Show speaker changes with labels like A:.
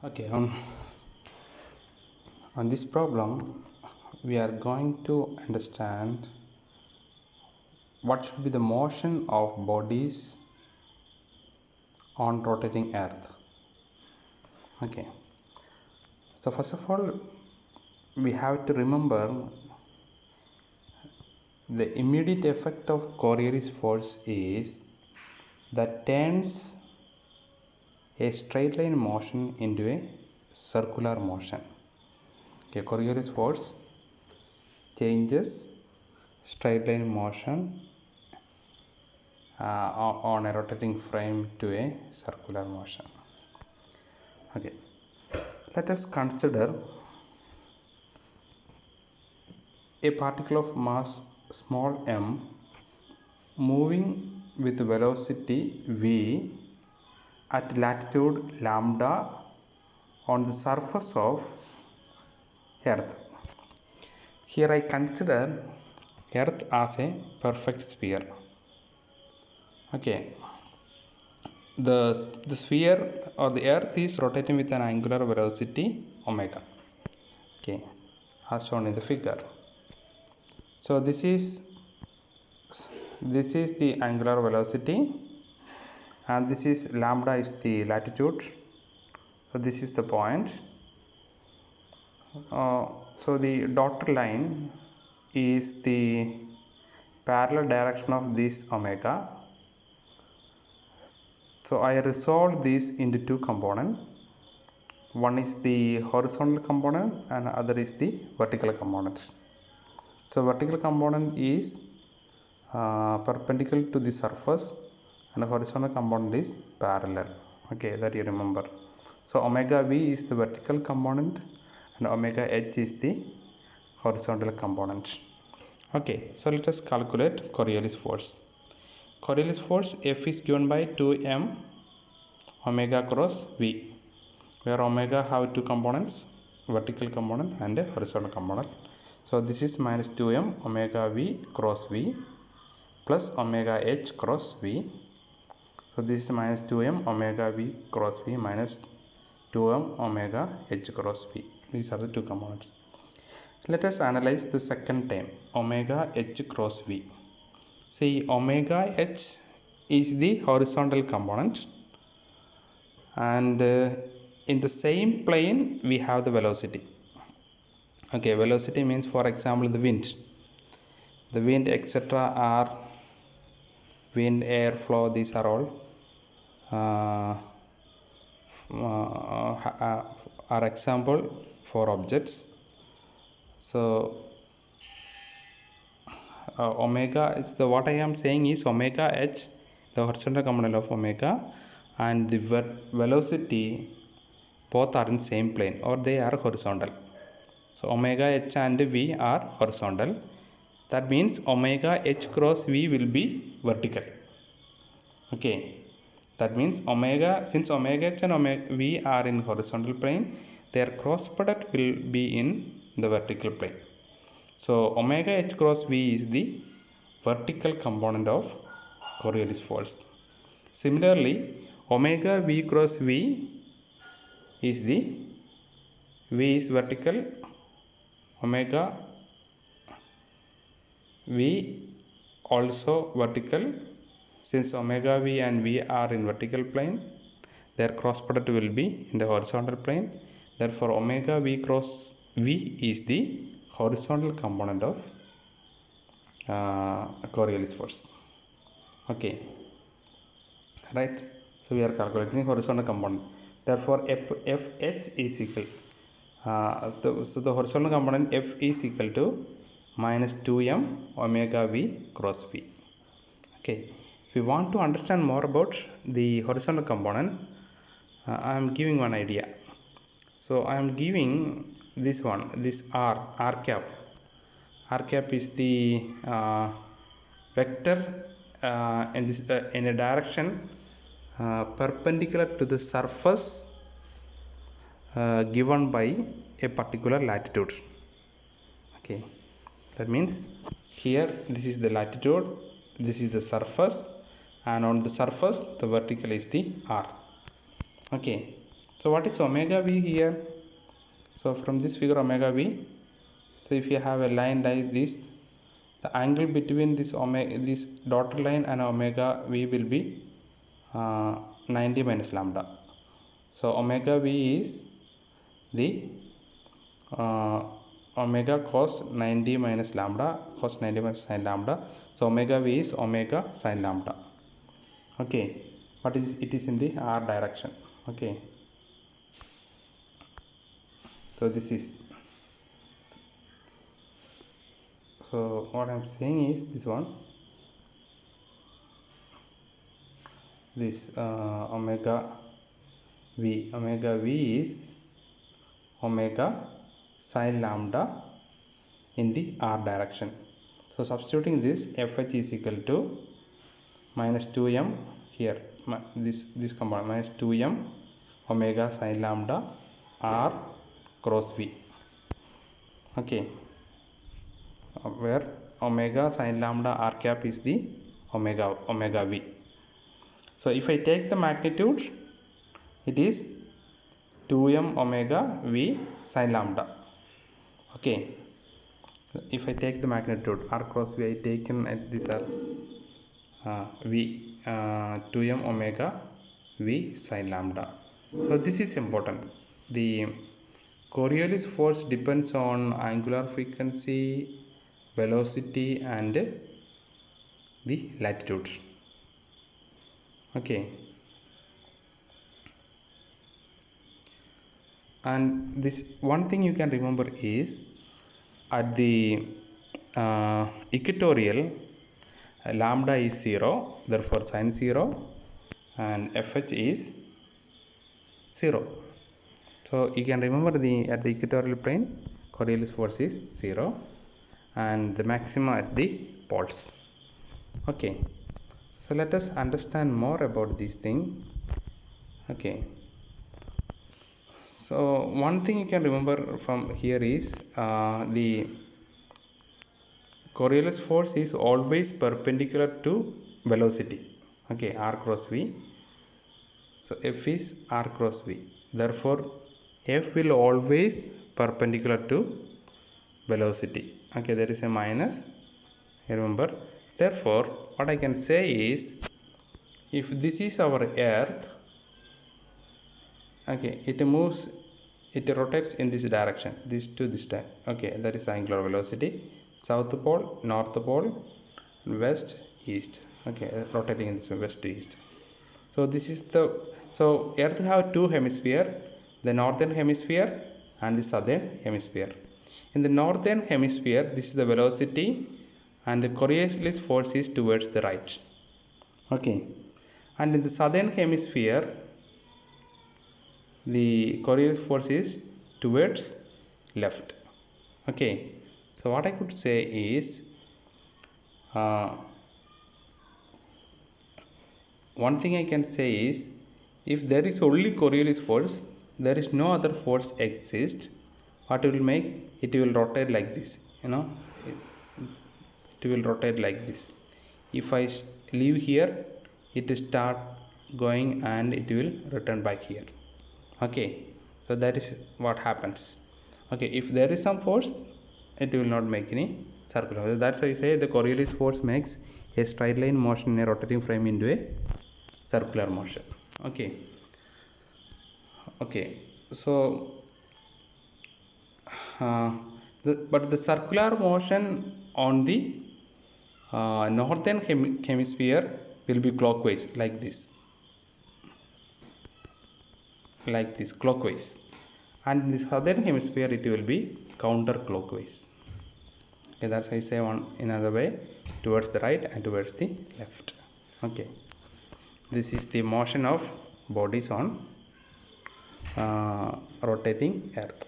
A: Okay, on this problem we are going to understand what should be the motion of bodies on rotating earth. Okay, so first of all we have to remember the immediate effect of Coriolis force is that turns a straight line motion into a circular motion. Okay, Coriolis force changes straight line motion on a rotating frame to a circular motion. Okay, let us consider a particle of mass small m moving with velocity v at latitude lambda on the surface of earth. Here I consider earth as a perfect sphere. Okay, the sphere or the earth is rotating with an angular velocity omega. Okay, as shown in the figure. So this is the angular velocity and this is lambda is the latitude. So this is the point. So the dotted line is the parallel direction of this omega. So I resolve this into two components. One is the horizontal component and other is the vertical component. So vertical component is perpendicular to the surface and the horizontal component is parallel. Okay, that you remember. So omega v is the vertical component and omega h is the horizontal component. Okay, so let us calculate Coriolis force. Coriolis force F is given by 2m omega cross v, where omega have two components, vertical component and a horizontal component. So this is minus 2m omega v cross v plus omega h cross v. So this is minus 2m omega v cross v minus 2m omega h cross v. These are the two components. Let us analyze the second term, omega h cross v. See, omega h is the horizontal component and in the same plane we have the velocity. Okay, velocity means, for example, the wind etc. are wind, air flow, these are all are example for objects. So omega is the, what I am saying is omega h, the horizontal component of omega, and the velocity both are in same plane or they are horizontal. So omega h and v are horizontal. That means omega h cross v will be vertical. Okay, that means omega, since omega h and omega v are in horizontal plane, their cross product will be in the vertical plane. So omega h cross v is the vertical component of Coriolis force. Similarly, omega v cross v is the, v is vertical, omega v also vertical. Since omega v and v are in vertical plane, their cross product will be in the horizontal plane. Therefore omega v cross v is the horizontal component of Coriolis force. Okay, right? So we are calculating horizontal component. Therefore fh is equal so the horizontal component f is equal to minus 2m omega v cross v. Okay, if we want to understand more about the horizontal component, I am giving one idea. So I am giving this one, this r cap. R cap is the vector in this in a direction perpendicular to the surface given by a particular latitude. Okay, that means here this is the latitude, this is the surface, and on the surface the vertical is the r. Okay, So what is omega v here? So from this figure omega v, so if you have a line like this, the angle between this dotted line and omega v will be 90 minus lambda. So omega v is the omega cos 90 minus lambda, cos 90 minus sin lambda. So omega v is omega sin lambda. Okay, but it is in the r direction. Okay, so this is, so what I'm saying is this one, this omega v is omega sin lambda in the r direction. So substituting this, fh is equal to minus 2m here, this component minus 2m omega sin lambda r cross v. Okay, where omega sin lambda r cap is the omega v. So if I take the magnitude, it is 2m omega v sin lambda. Okay, if I take the magnitude r cross v, I taken at this v 2m omega v sin lambda. So this is important. The Coriolis force depends on angular frequency, velocity and the latitude. Okay, and this one thing you can remember is at the equatorial lambda is 0, therefore sin 0 and fh is 0. So you can remember at the equatorial plane Coriolis force is 0 and the maxima at the poles. Okay, so let us understand more about this thing. Okay, so one thing you can remember from here is the Coriolis force is always perpendicular to velocity. Okay, r cross v. So f is r cross v, therefore f will always perpendicular to velocity. Okay, there is a minus, remember. Therefore what I can say is, if this is our earth, okay, it rotates in this direction, this to this time. Okay, that is angular velocity, south pole, north pole, west, east. Okay, rotating in this west to east. So this is so earth have two hemisphere, the northern hemisphere and the southern hemisphere. In the northern hemisphere, this is the velocity and the Coriolis force is towards the right. Okay, and in the southern hemisphere, the Coriolis force is towards left. Okay, so what I could say is one thing I can say is, if there is only Coriolis force, there is no other force exist, what it will make, it will rotate like this, you know, it will rotate like this. If I leave here, it will start going and it will return back here. Okay, so that is what happens. Okay, if there is some force, it will not make any circular. That's why I say the Coriolis force makes a straight line motion in a rotating frame into a circular motion. Okay, okay, so but the circular motion on the northern hemisphere will be clockwise, like this clockwise, and in the southern hemisphere it will be counterclockwise. Okay, that's how I say one another way, towards the right and towards the left. Okay, this is the motion of bodies on rotating earth.